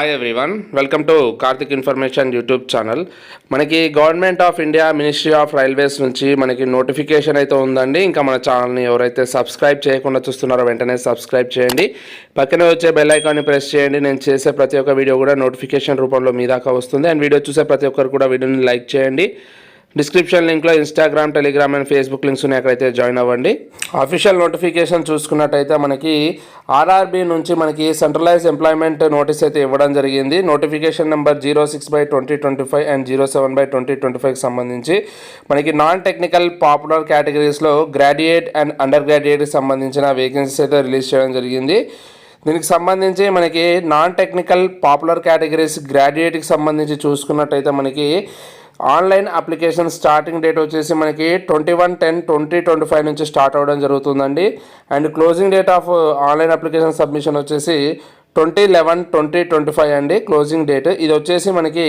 Hi everyone, welcome to Karthik information YouTube channel. మనకి government of India ministry of railways నుంచి మనకి notification అయితే ఉందండి. ఇంకా మన ఛానల్ని ఎవరైతే సబ్స్క్రైబ్ చేయకుండా చూస్తున్నారో వెంటనే సబ్స్క్రైబ్ చేయండి. పక్కనే వచ్చే బెల్ ఐకాన్ని ప్రెస్ చేయండి. నేను చేసే ప్రతి ఒక్క వీడియో కూడా నోటిఫికేషన్ రూపంలో మీ దాకా వస్తుంది. అండ్ వీడియో చూసే ప్రతి ఒక్కరు కూడా వీడియోని లైక్ చేయండి. డిస్క్రిప్షన్ లింక్లో Instagram, telegram and Facebook links ఉన్నాయి, అక్కడైతే జాయిన్ అవ్వండి. అఫీషియల్ నోటిఫికేషన్ చూసుకున్నట్టయితే మనకి ఆర్ఆర్బీ నుంచి మనకి సెంట్రలైజ్ ఎంప్లాయ్మెంట్ నోటీస్ అయితే ఇవ్వడం జరిగింది. నోటిఫికేషన్ నెంబర్ 06/2025 అండ్ 07/2025కి సంబంధించి మనకి నాన్ టెక్నికల్ పాపులర్ కేటగిరీస్లో గ్రాడ్యుయేట్ అండ్ అండర్ గ్రాడ్యుయేట్కి సంబంధించిన వేకెన్సీస్ అయితే రిలీజ్ చేయడం జరిగింది. దీనికి సంబంధించి మనకి నాన్ టెక్నికల్ పాపులర్ కేటగిరీస్ గ్రాడ్యుయేట్కి సంబంధించి చూసుకున్నట్టయితే మనకి ఆన్లైన్ అప్లికేషన్ స్టార్టింగ్ డేట్ వచ్చేసి మనకి 21/10/2025 నుంచి స్టార్ట్ అవ్వడం జరుగుతుందండి. And closing date of online application submission వచ్చేసి 20/11/2025 అండి క్లోజింగ్ డేట్. ఇది వచ్చేసి మనకి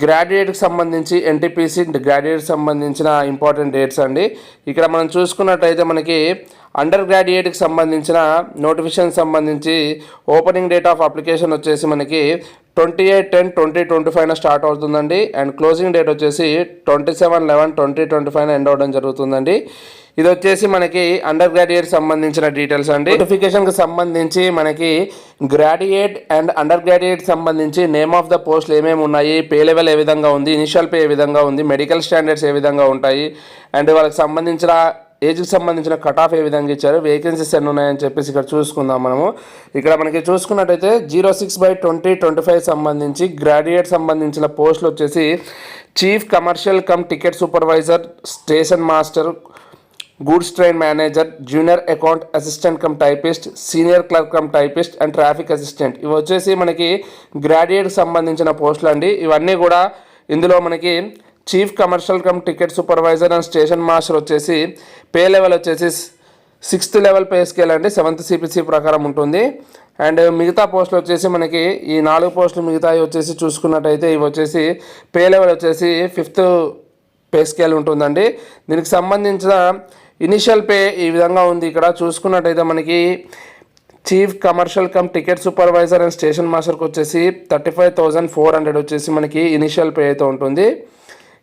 గ్రాడ్యుయేట్కి సంబంధించి ఎన్టీపీసీ గ్రాడ్యుయేట్కి సంబంధించిన ఇంపార్టెంట్ డేట్స్ అండి. ఇక్కడ మనం చూసుకున్నట్టయితే మనకి అండర్ గ్రాడ్యుయేట్కి సంబంధించిన నోటిఫికేషన్ సంబంధించి ఓపెనింగ్ డేట్ ఆఫ్ అప్లికేషన్ వచ్చేసి మనకి 28/10/2025 స్టార్ట్ అవుతుందండి. అండ్ క్లోజింగ్ డేట్ వచ్చేసి 27/11/2025 ఎండ్ అవ్వడం జరుగుతుందండి. ఇది వచ్చేసి మనకి అండర్ గ్రాడ్యుయేట్ సంబంధించిన డీటెయిల్స్ అండి. నోటిఫికేషన్కి సంబంధించి మనకి గ్రాడ్యుయేట్ అండ్ అండర్ గ్రాడ్యుయేట్ సంబంధించి నేమ్ ఆఫ్ ద పోస్టులు ఏమేమి ఉన్నాయి, పే లెవెల్ ఏ విధంగా ఉంది, ఇనిషియల్ పే ఏ విధంగా ఉంది, మెడికల్ స్టాండర్డ్స్ ఏ విధంగా ఉంటాయి, అండ్ వాళ్ళకి సంబంధించిన ఏజ్కి సంబంధించిన కట్ ఆఫ్ ఏ విధంగా ఇచ్చారు, వేకెన్సీస్ ఎన్ని ఉన్నాయని చెప్పేసి ఇక్కడ చూసుకుందాం మనము. ఇక్కడ మనకి చూసుకున్నట్టయితే 06/2025 సంబంధించి గ్రాడ్యుయేట్ సంబంధించిన పోస్టులు వచ్చేసి chief commercial cum ticket supervisor, station master, goods train manager, junior account assistant cum typist, senior clerk cum typist and traffic assistant. ఇవి వచ్చేసి మనకి గ్రాడ్యుయేట్కి సంబంధించిన పోస్టులు అండి. ఇవన్నీ కూడా ఇందులో మనకి chief commercial cum ticket supervisor and station master వచ్చేసి పే లెవెల్ వచ్చేసి 6th లెవెల్ పే స్కేల్ అండి, 7th CPC ప్రకారం ఉంటుంది. అండ్ మిగతా పోస్టులు వచ్చేసి మనకి ఈ 4 పోస్టులు మిగతా వచ్చేసి చూసుకున్నట్టయితే ఇవి వచ్చేసి పే లెవెల్ వచ్చేసి 5th పే స్కేల్ ఉంటుందండి. దీనికి సంబంధించిన ఇనిషియల్ పే ఈ విధంగా ఉంది. ఇక్కడ చూసుకున్నట్టయితే మనకి chief commercial cum ticket supervisor and station మాస్టర్కి వచ్చేసి 35,400 వచ్చేసి మనకి ఇనిషియల్ పే అయితే ఉంటుంది.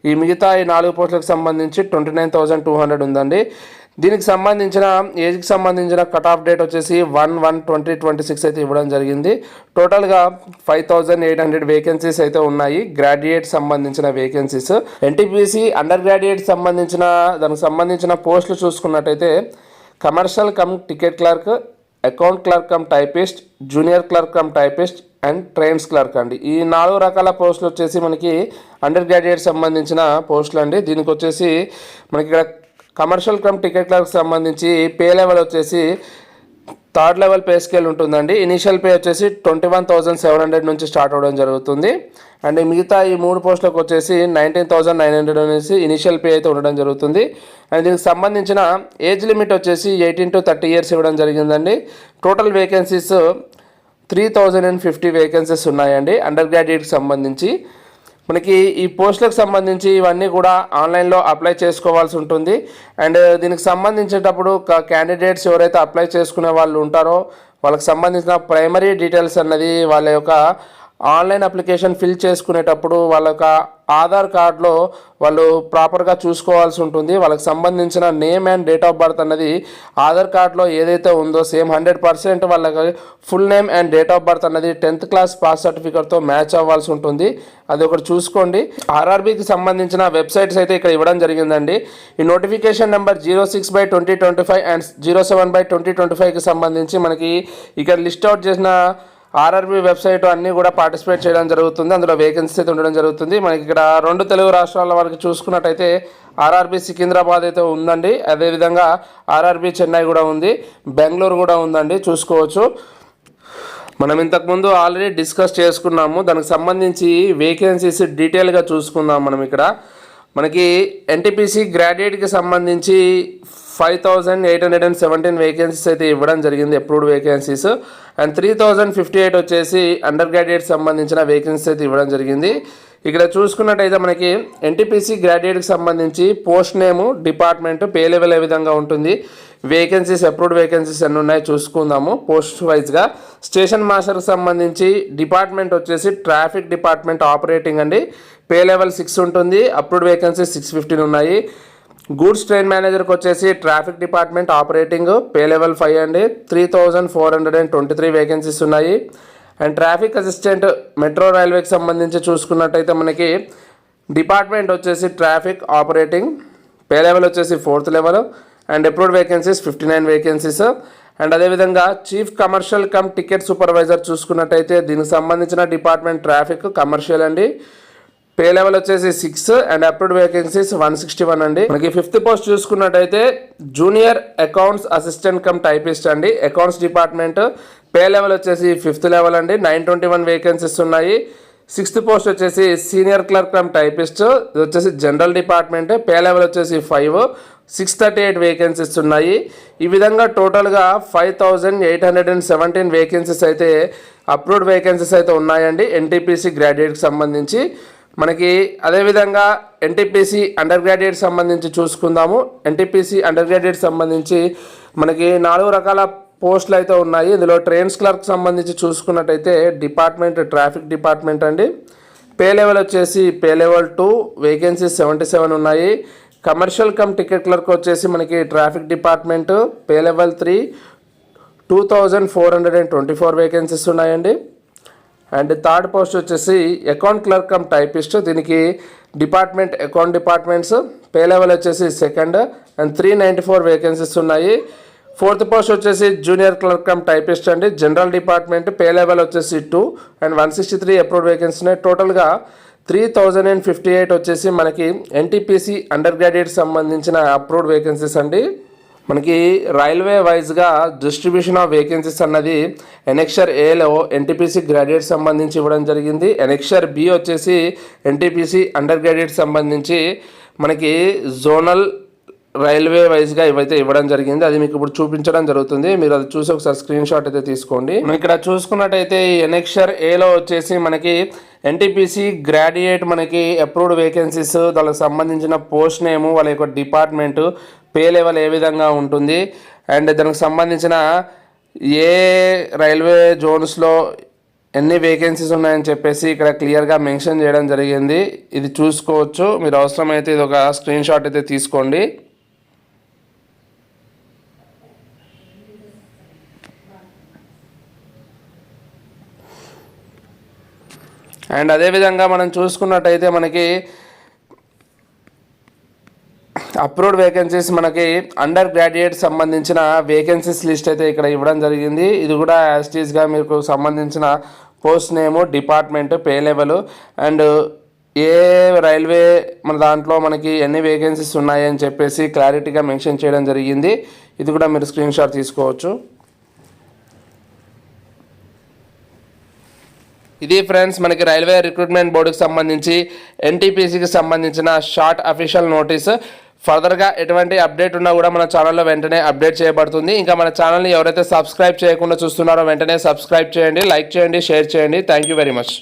ఈ మిగతా ఈ 4 పోస్టులకు సంబంధించి 29,200 ఉందండి. దీనికి సంబంధించిన ఏజ్కి సంబంధించిన కట్ ఆఫ్ డేట్ వచ్చేసి 1/1/2026 అయితే ఇవ్వడం జరిగింది. టోటల్గా 5,800 వేకెన్సీస్ అయితే ఉన్నాయి గ్రాడ్యుయేట్ సంబంధించిన వేకెన్సీస్. ఎన్టీపీసీ అండర్ గ్రాడ్యుయేట్ సంబంధించిన దానికి సంబంధించిన పోస్టులు చూసుకున్నట్టయితే commercial cum ticket clerk, account clerk cum typist, junior clerk cum typist and trains clerk అండి. ఈ 4 రకాల పోస్టులు వచ్చేసి మనకి అండర్ గ్రాడ్యుయేట్ సంబంధించిన పోస్టులు అండి. దీనికి వచ్చేసి మనకి ఇక్కడ కమర్షియల్ కమ్ టికెట్ క్లర్క్ సంబంధించి పే లెవెల్ వచ్చేసి 3rd లెవెల్ పే స్కేల్ ఉంటుందండి. ఇనిషియల్ పే వచ్చేసి 21,700 నుంచి స్టార్ట్ అవ్వడం జరుగుతుంది. అండ్ మిగతా ఈ 3 పోస్టులకు వచ్చేసి 19,900 అనేసి ఇనిషియల్ పే అయితే ఉండడం జరుగుతుంది. అండ్ దీనికి సంబంధించిన ఏజ్ లిమిట్ వచ్చేసి 18 to 30 years ఇవ్వడం జరిగిందండి. టోటల్ వేకెన్సీస్ 3,050 వేకెన్సీస్ ఉన్నాయండి అండర్ గ్రాడ్యుయేట్కి సంబంధించి. మనకి ఈ పోస్టులకు సంబంధించి ఇవన్నీ కూడా ఆన్లైన్లో అప్లై చేసుకోవాల్సి ఉంటుంది. అండ్ దీనికి సంబంధించేటప్పుడు క్యాండిడేట్స్ ఎవరైతే అప్లై చేసుకునే వాళ్ళు ఉంటారో వాళ్ళకి సంబంధించిన ప్రైమరీ డీటెయిల్స్ అన్నది వాళ్ళ యొక్క ఆన్లైన్ అప్లికేషన్ ఫిల్ చేసుకునేటప్పుడు వాళ్ళ యొక్క ఆధార్ కార్డులో వాళ్ళు ప్రాపర్గా చూసుకోవాల్సి ఉంటుంది. వాళ్ళకి సంబంధించిన name and date of birth అన్నది ఆధార్ కార్డులో ఏదైతే ఉందో సేమ్ 100% వాళ్ళకి full name and date of birth అన్నది 10th క్లాస్ పాస్ సర్టిఫికేట్తో మ్యాచ్ అవ్వాల్సి ఉంటుంది. అది ఒకటి చూసుకోండి. ఆర్ఆర్బీకి సంబంధించిన వెబ్సైట్స్ అయితే ఇక్కడ ఇవ్వడం జరిగిందండి. ఈ నోటిఫికేషన్ నెంబర్ 06/2025 అండ్ 07/2025కి సంబంధించి మనకి ఇక్కడ లిస్ట్ అవుట్ చేసిన ఆర్ఆర్బీ వెబ్సైట్ అన్నీ కూడా పార్టిసిపేట్ చేయడం జరుగుతుంది. అందులో వేకెన్సీ అయితే ఉండడం జరుగుతుంది. మనకి ఇక్కడ 2 తెలుగు రాష్ట్రాల వారికి చూసుకున్నట్టయితే ఆర్ఆర్బీ సికింద్రాబాద్ అయితే ఉందండి. అదేవిధంగా ఆర్ఆర్బీ చెన్నై కూడా ఉంది, బెంగళూరు కూడా ఉందండి, చూసుకోవచ్చు. మనం ఇంతకుముందు ఆల్రెడీ డిస్కస్ చేసుకున్నాము. దానికి సంబంధించి వేకెన్సీస్ డీటెయిల్గా చూసుకుందాం. మనం ఇక్కడ మనకి ఎన్టీపీసీ గ్రాడ్యుయేట్కి సంబంధించి 5,817 వేకెన్సీస్ అయితే ఇవ్వడం జరిగింది, అప్రూవ్డ్ వేకెన్సీస్. అండ్ 3,058 వచ్చేసి అండర్ గ్రాడ్యుయేట్ సంబంధించిన వేకెన్సీస్ అయితే ఇవ్వడం జరిగింది. ఇక్కడ చూసుకున్నట్టయితే మనకి ఎన్టీపీసీ గ్రాడ్యుయేట్కి సంబంధించి post name, department, pay level ఏ విధంగా ఉంటుంది, వేకెన్సీస్ అప్రూవ్డ్ వేకెన్సీస్ ఎన్ని ఉన్నాయి చూసుకుందాము పోస్ట్ వైజ్గా. స్టేషన్ మాస్టర్కి సంబంధించి డిపార్ట్మెంట్ వచ్చేసి ట్రాఫిక్ డిపార్ట్మెంట్ ఆపరేటింగ్ అండి. పే లెవెల్ 6 ఉంటుంది. అప్రూవ్డ్ వేకెన్సీస్ 615 ఉన్నాయి. గూడ్స్ ట్రైన్ మేనేజర్కి వచ్చేసి traffic department operating pay level 5 అండి. 3423 వేకెన్సీస్ ఉన్నాయి. అండ్ ట్రాఫిక్ అసిస్టెంట్ మెట్రో రైల్వేకి సంబంధించి చూసుకున్నట్టయితే మనకి డిపార్ట్మెంట్ వచ్చేసి ట్రాఫిక్ ఆపరేటింగ్ పే లెవెల్ వచ్చేసి 4th level and approved vacancies 59 vacancies. And అదేవిధంగా chief commercial cum ticket supervisor చూసుకున్నట్టయితే దీనికి సంబంధించిన డిపార్ట్మెంట్ ట్రాఫిక్ కమర్షియల్ అండి. పే లెవెల్ వచ్చేసి 6 అండ్ అప్రూవ్డ్ వేకెన్సీస్ 161 అండి. మనకి 5th పోస్ట్ చూసుకున్నట్టయితే junior accounts assistant cum typist అండి. అకౌంట్స్ డిపార్ట్మెంట్ పే లెవెల్ వచ్చేసి 5th లెవెల్ అండి. 921 వేకెన్సీస్ ఉన్నాయి. 6th పోస్ట్ వచ్చేసి సీనియర్ క్లర్క్ కమ్ టైపిస్ట్, ఇది వచ్చేసి జనరల్ డిపార్ట్మెంట్, పే లెవెల్ వచ్చేసి 5, 638 వేకెన్సీస్ ఉన్నాయి. ఈ విధంగా టోటల్గా 5817 వేకెన్సీస్ అయితే అప్రూవ్డ్ వేకెన్సీస్ అయితే ఉన్నాయండి ఎన్టీపీసీ గ్రాడ్యుయేట్కి సంబంధించి. మనకి అదేవిధంగా ఎన్టీపీసీ అండర్ గ్రాడ్యుయేట్ సంబంధించి చూసుకుందాము. ఎన్టీపీసీ అండర్ గ్రాడ్యుయేట్ సంబంధించి మనకి 4 రకాల పోస్టులు అయితే ఉన్నాయి. ఇందులో ట్రైన్స్ క్లర్క్ సంబంధించి చూసుకున్నట్టయితే డిపార్ట్మెంట్ ట్రాఫిక్ డిపార్ట్మెంట్ అండి. పే లెవెల్ వచ్చేసి పే లెవెల్ 2, వేకెన్సీస్ 77 ఉన్నాయి. కమర్షియల్ కమ్ టికెట్ క్లర్క్ వచ్చేసి మనకి traffic department pay level 3, 2424 vacancies ఉన్నాయండి. అండ్ 3rd పోస్ట్ వచ్చేసి అకౌంట్ క్లర్క్ కమ్ టైపిస్ట్, దీనికి department account departments pay level వచ్చేసి 2nd అండ్ 394 వేకెన్సీస్ ఉన్నాయి. 4th పోస్ట్ వచ్చేసి జూనియర్ క్లర్క్ కమ్ టైపిస్ట్ అండి. జనరల్ డిపార్ట్మెంట్ పే లెవెల్ వచ్చేసి 2 అండ్ 163 అప్రూవ్డ్ వేకెన్సీ ఉన్నాయి. టోటల్గా 3058 వచ్చేసి మనకి ఎన్టీపీసీ అండర్ గ్రాడ్యుయేట్ సంబంధించిన అప్రూవ్డ్ వేకెన్సీస్ అండి. మనకి రైల్వే వైజ్గా డిస్ట్రిబ్యూషన్ ఆఫ్ వేకెన్సీస్ అన్నది ఎనెక్షర్ ఏలో ఎన్టీపీసీ గ్రాడ్యుయేట్ సంబంధించి ఇవ్వడం జరిగింది. ఎనెక్షర్ బి వచ్చేసి ఎన్టీపీసీ అండర్ గ్రాడ్యుయేట్ సంబంధించి మనకి జోనల్ రైల్వే వైజ్గా ఇవైతే ఇవ్వడం జరిగింది. అది మీకు ఇప్పుడు చూపించడం జరుగుతుంది. మీరు అది చూసి ఒకసారి స్క్రీన్ షాట్ అయితే తీసుకోండి. మనం ఇక్కడ చూసుకున్నట్టయితే ఈ ఎనెక్షర్ ఏలో వచ్చేసి మనకి ఎన్టీపీసీ గ్రాడ్యుయేట్ మనకి అప్రూవ్డ్ వేకెన్సీస్, దానికి సంబంధించిన పోస్ట్ నేము, వాళ్ళ యొక్క డిపార్ట్మెంట్, పే లెవెల్ ఏ విధంగా ఉంటుంది అండ్ దానికి సంబంధించిన ఏ రైల్వే జోన్స్లో ఎన్ని వేకెన్సీస్ ఉన్నాయని చెప్పేసి ఇక్కడ క్లియర్గా మెన్షన్ చేయడం జరిగింది. ఇది చూసుకోవచ్చు. మీరు అవసరమైతే ఇది ఒక స్క్రీన్ షాట్ అయితే తీసుకోండి. అండ్ అదేవిధంగా మనం చూసుకున్నట్టయితే మనకి అప్రూవ్డ్ వేకెన్సీస్ మనకి అండర్ గ్రాడ్యుయేట్ సంబంధించిన వేకెన్సీస్ లిస్ట్ అయితే ఇక్కడ ఇవ్వడం జరిగింది. ఇది కూడా యాస్టీస్గా మీకు సంబంధించిన post name, department, pay level and A railway మన దాంట్లో మనకి ఎన్ని వేకెన్సీస్ ఉన్నాయని చెప్పేసి క్లారిటీగా మెన్షన్ చేయడం జరిగింది. ఇది కూడా మీరు స్క్రీన్ షాట్ తీసుకోవచ్చు. ఇది ఫ్రెండ్స్ మనకి రైల్వే రిక్రూట్మెంట్ బోర్డుకి సంబంధించి ఎన్టీపీసీకి సంబంధించిన షార్ట్ అఫీషియల్ నోటీస్. ఫర్దర్గా ఎటువంటి అప్డేట్ ఉన్నా కూడా మన ఛానల్లో వెంటనే అప్డేట్ చేయబడుతుంది. ఇంకా మన ఛానల్ని ఎవరైతే సబ్స్క్రైబ్ చేయకుండా చూస్తున్నారో వెంటనే సబ్స్క్రైబ్ చేయండి, లైక్ చేయండి, షేర్ చేయండి. Thank you very much.